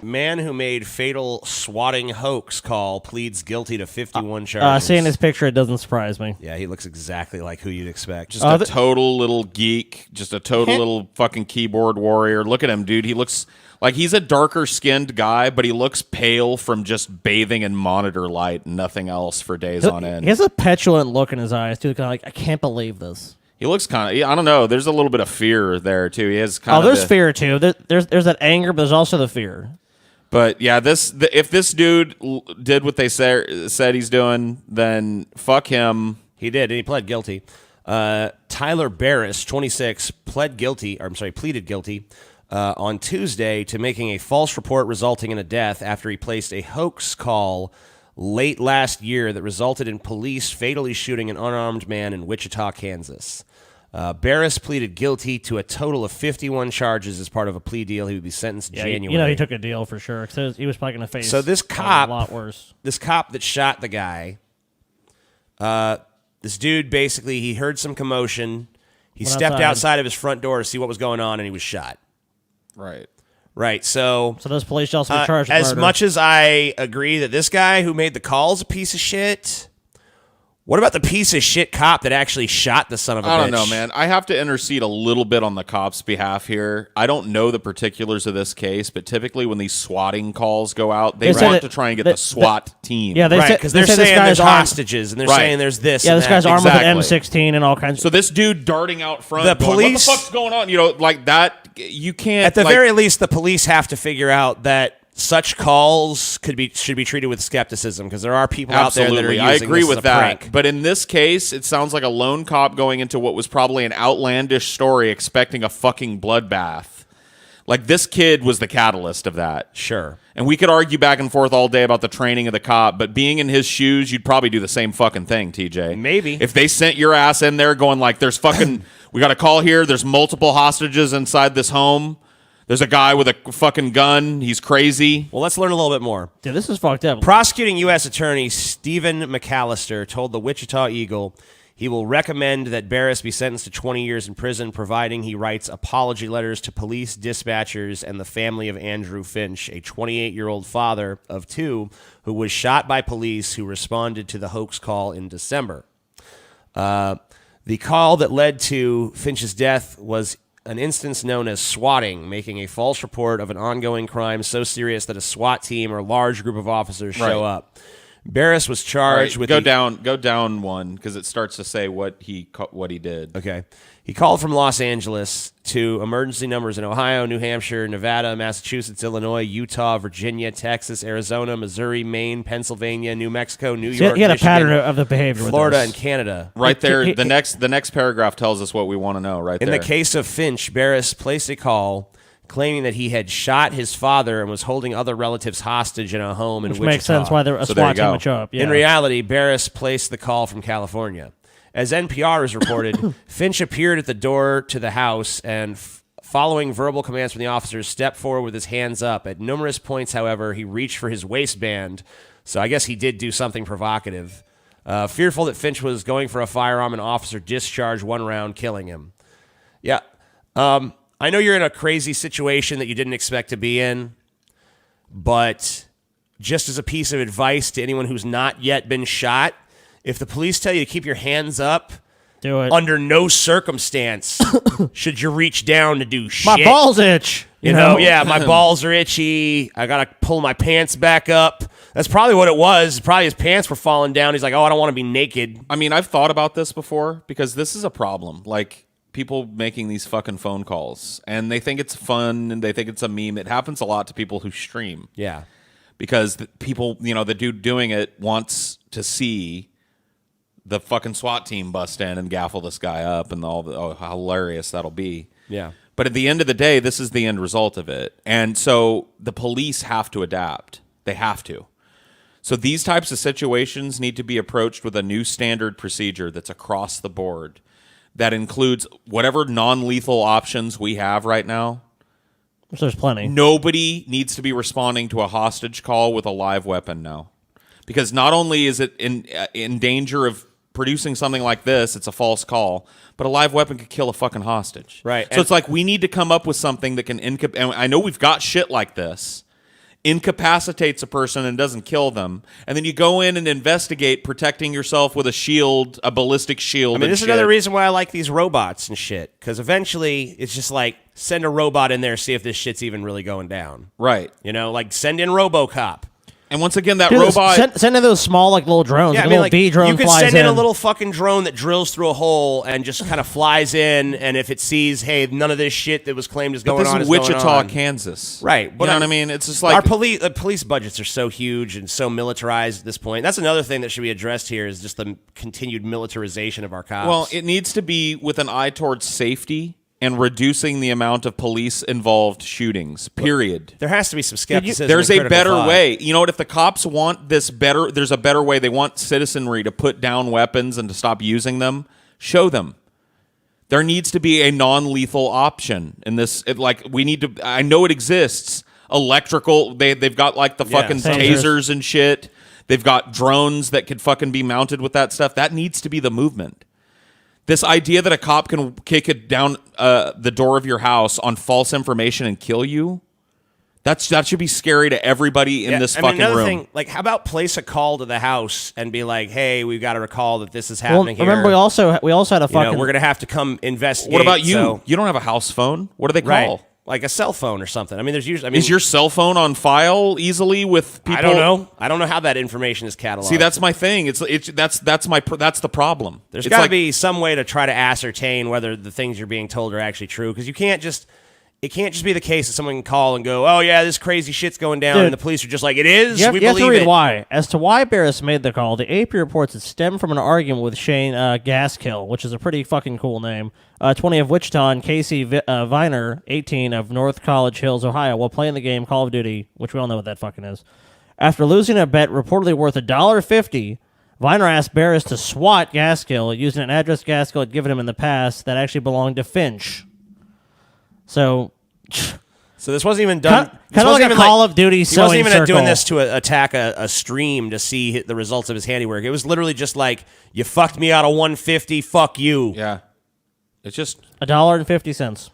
Man who made fatal swatting hoax call pleads guilty to 51 charges. Seeing this picture, it doesn't surprise me. Yeah, he looks exactly like who you'd expect. Just a total little geek, just a total little fucking keyboard warrior. Look at him, dude. He looks like he's a darker-skinned guy, but he looks pale from just bathing in monitor light and nothing else for days on end. He has a petulant look in his eyes, too. Kind of like, I can't believe this. He looks kind of, I don't know, there's a little bit of fear there, too. He has kind of there's fear, too. There's that anger, but there's also the fear. But yeah, if this dude did what they said he's doing, then fuck him. He did, and he pled guilty. Tyler Barriss, 26, pleaded guilty on Tuesday to making a false report resulting in a death after he placed a hoax call late last year that resulted in police fatally shooting an unarmed man in Wichita, Kansas. Barriss pleaded guilty to a total of 51 charges as part of a plea deal. He would be sentenced in January. You know, he took a deal for sure because he was probably going to face this cop, a lot worse. This cop that shot the guy, this dude basically, he heard some commotion. He stepped outside of his front door to see what was going on, and he was shot. Right. So those police also be charged with as murder. much as I agree that this guy who made the call is a piece of shit, what about the piece of shit cop that actually shot the son of a bitch? I don't know, man. I have to intercede a little bit on the cop's behalf here. I don't know the particulars of this case, but typically when these swatting calls go out, they want to try and get the SWAT team. Yeah, because they're saying there's hostages, and they're saying there's this. Yeah, and this guy's armed with an Exactly. M16 and all kinds. So this dude darting out front, The going, police- what the fuck's going on? You know, like that. You can't. At the very least, the police have to figure out that such calls should be treated with skepticism because there are people out there that are using I agree this with as a that. prank. But in this case, it sounds like a lone cop going into what was probably an outlandish story, expecting a fucking bloodbath. Like this kid was the catalyst of that. Sure. And we could argue back and forth all day about the training of the cop, but being in his shoes, you'd probably do the same fucking thing, TJ. Maybe. If they sent your ass in there going like, there's fucking, we got a call here, there's multiple hostages inside this home. There's a guy with a fucking gun. He's crazy. Well, let's learn a little bit more. Dude, this is fucked up. Prosecuting U.S. Attorney Stephen McAllister told the Wichita Eagle he will recommend that Barriss be sentenced to 20 years in prison, providing he writes apology letters to police dispatchers and the family of Andrew Finch, a 28-year-old father of two who was shot by police who responded to the hoax call in December. The call that led to Finch's death was an instance known as swatting, making a false report of an ongoing crime so serious that a SWAT team or large group of officers show up. Barriss was charged with go down one because it starts to say what he did. Okay. He called from Los Angeles to emergency numbers in Ohio, New Hampshire, Nevada, Massachusetts, Illinois, Utah, Virginia, Texas, Arizona, Missouri, Maine, Pennsylvania, New Mexico, New York, he had Michigan, a pattern of the behavior with Florida, this. and Canada. Right there, the next paragraph tells us what we want to know. Right In there. the case of Finch, Barriss placed a call claiming that he had shot his father and was holding other relatives hostage in a home in Wichita. Which makes sense why a SWAT team would show up. Yeah. In reality, Barriss placed the call from California. As NPR has reported, Finch appeared at the door to the house and, following verbal commands from the officers, stepped forward with his hands up. At numerous points, however, he reached for his waistband, so I guess he did do something provocative. Fearful that Finch was going for a firearm, an officer discharged one round, killing him. Yeah. I know you're in a crazy situation that you didn't expect to be in, but just as a piece of advice to anyone who's not yet been shot, if the police tell you to keep your hands up, do it. Under no circumstance should you reach down to do shit. My balls itch. You know, yeah, my balls are itchy. I got to pull my pants back up. That's probably what it was. Probably his pants were falling down. He's like, oh, I don't want to be naked. I mean, I've thought about this before because this is a problem. Like, people making these fucking phone calls, and they think it's fun, and they think it's a meme. It happens a lot to people who stream. Yeah. Because people, the dude doing it wants to see the fucking SWAT team bust in and gaffle this guy up and how hilarious that'll be. Yeah. But at the end of the day, this is the end result of it. And so the police have to adapt. They have to. So these types of situations need to be approached with a new standard procedure that's across the board that includes whatever non-lethal options we have right now. So there's plenty. Nobody needs to be responding to a hostage call with a live weapon now. Because not only is it in danger of producing something like this, it's a false call, but a live weapon could kill a fucking hostage. Right. So it's like we need to come up with something that can and I know we've got shit like this. incapacitates a person and doesn't kill them, and then you go in and investigate, protecting yourself with a shield, a ballistic shield. I mean, this is another reason why I like these robots and shit, because eventually it's just like, send a robot in there, see if this shit's even really going down. Right. You know, like send in RoboCop. And once again, that robot... Send in those small, like, little drones. Yeah, like I mean, a little bee drone you could flies send in a little fucking drone that drills through a hole and just kind of flies in, and if it sees, hey, none of this shit that was claimed is going on is going on. This is Wichita, Kansas. Right. You know what I mean? It's just like... Our police budgets are so huge and so militarized at this point. That's another thing that should be addressed here is just the continued militarization of our cops. Well, it needs to be with an eye towards safety and reducing the amount of police-involved shootings, period. There has to be some skepticism. There's a better thought. way. You know what? If the cops want this better, there's a better way. They want citizenry to put down weapons and to stop using them. Show them. There needs to be a non-lethal option in this. We need to. I know it exists. Electrical. They've got like the fucking tasers and shit. They've got drones that could fucking be mounted with that stuff. That needs to be the movement. This idea that a cop can kick it down the door of your house on false information and kill you, that should be scary to everybody in this fucking another room. Thing, like, how about place a call to the house and be like, hey, we've got to recall that this is happening here. Remember, we also had a fucking... we're going to have to come investigate. What about you? So, you don't have a house phone? What do they call? Right. Like a cell phone or something. I mean, there's usually... is your cell phone on file easily with people? I don't know. I don't know how that information is cataloged. See, that's my thing. That's the problem. There's got to be some way to try to ascertain whether the things you're being told are actually true, because it can't just be the case that someone can call and go, oh yeah, this crazy shit's going down, and the police are just like, it is. You have to read it. why. As to why Barriss made the call, the AP reports it stemmed from an argument with Shane Gaskill, which is a pretty fucking cool name, 20 of Wichita, and Casey Viner, 18 of North College Hills, Ohio, while playing the game Call of Duty, which we all know what that fucking is. After losing a bet reportedly worth $1.50, Viner asked Barriss to swat Gaskill using an address Gaskill had given him in the past that actually belonged to Finch. So this wasn't even done. Kind of like a Call of Duty sewing He wasn't even circle. doing this to attack a stream to see the results of his handiwork. It was literally just like, you fucked me out of $1.50. Fuck you. Yeah, it's just $1.50,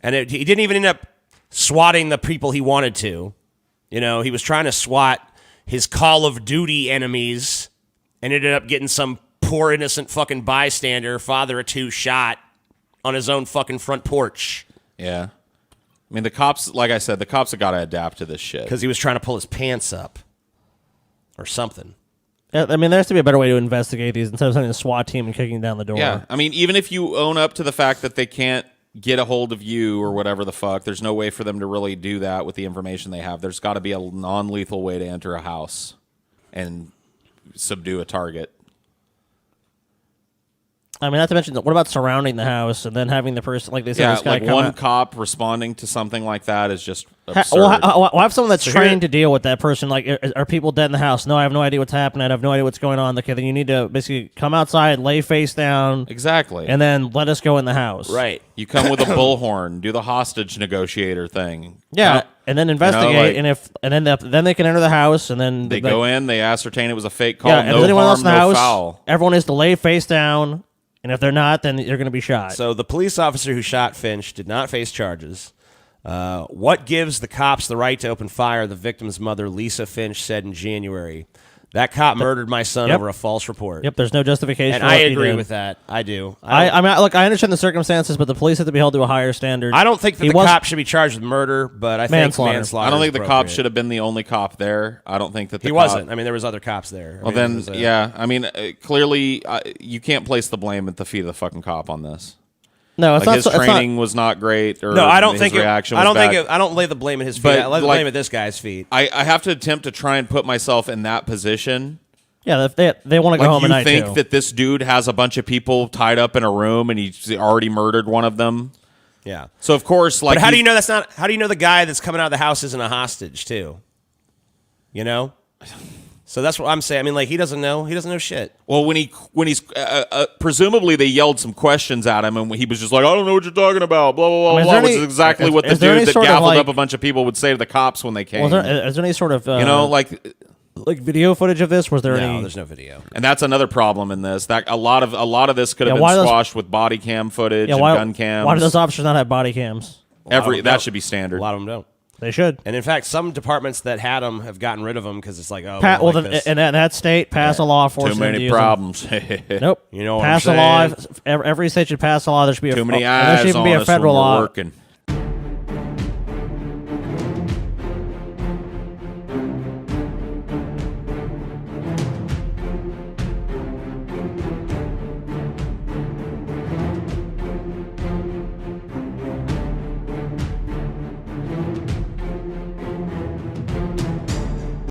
and he didn't even end up swatting the people he wanted to. You know, he was trying to swat his Call of Duty enemies, and ended up getting some poor innocent fucking bystander, father of two, shot on his own fucking front porch. Yeah. I mean, the cops, like I said, the cops have got to adapt to this shit. Because he was trying to pull his pants up. Or something. I mean, there has to be a better way to investigate these instead of sending a SWAT team and kicking down the door. Yeah. I mean, even if you own up to the fact that they can't get a hold of you or whatever the fuck, there's no way for them to really do that with the information they have. There's got to be a non-lethal way to enter a house and subdue a target. I mean, not to mention, what about surrounding the house and then having the person, like they said, this guy like come one out. cop responding to something like that is just absurd. Well, have someone that's trained to deal with that person. Like, are people dead in the house? No, I have no idea what's happening. I have no idea what's going on. Okay, then you need to basically come outside, lay face down. Exactly. And then let us go in the house. Right. You come with a bullhorn, do the hostage negotiator thing. Yeah, and then investigate, and then they can enter the house, and then they go in, they ascertain it was a fake call, yeah, and no if anyone harm, else in the no house, foul. everyone is to lay face down. And if they're not, then you're going to be shot. So the police officer who shot Finch did not face charges. What gives the cops the right to open fire, the victim's mother, Lisa Finch, said in January. That cop murdered my son over a false report. Yep, there's no justification. And for what I he agree did. with that. I do. I mean, look, I understand the circumstances, but the police have to be held to a higher standard. I don't think that the cop should be charged with murder, but I think manslaughter. I don't think the is cop appropriate. should have been the only cop there. I don't think that He wasn't. I mean, there was other cops there. Well, I mean, clearly, you can't place the blame at the feet of the fucking cop on this. No, it's like not. his training was not great. Or no, I don't think. Reaction I don't was think. bad. I don't lay the blame at his feet. But, I lay the blame at this guy's feet. I have to attempt to try and put myself in that position. Yeah, they want to go home at night too. You think that this dude has a bunch of people tied up in a room and he's already murdered one of them? Yeah. So of course, like, but how do you know that's not? How do you know the guy that's coming out of the house isn't a hostage too? You know. So that's what I'm saying. I mean, like, he doesn't know. He doesn't know shit. Well, when he's presumably they yelled some questions at him, and he was just like, "I don't know what you're talking about." Blah blah blah blah. Which is exactly what the dude that gaffled up a bunch of people would say to the cops when they came. Is there any sort of like video footage of this? Was there any? No, there's no video. And that's another problem in this. That a lot of this could have been squashed with body cam footage and gun cams. Why do those officers not have body cams? That should be standard. A lot of them don't. They should. And in fact, some departments that had them have gotten rid of them because it's like, oh, we don't Well, like then, this. in that state, pass a law Too forcing them to many use them. problems. Nope. You know what pass I'm a law. saying? Every state should pass a law. There should be Too many there eyes should even on be a us federal when we're law. working.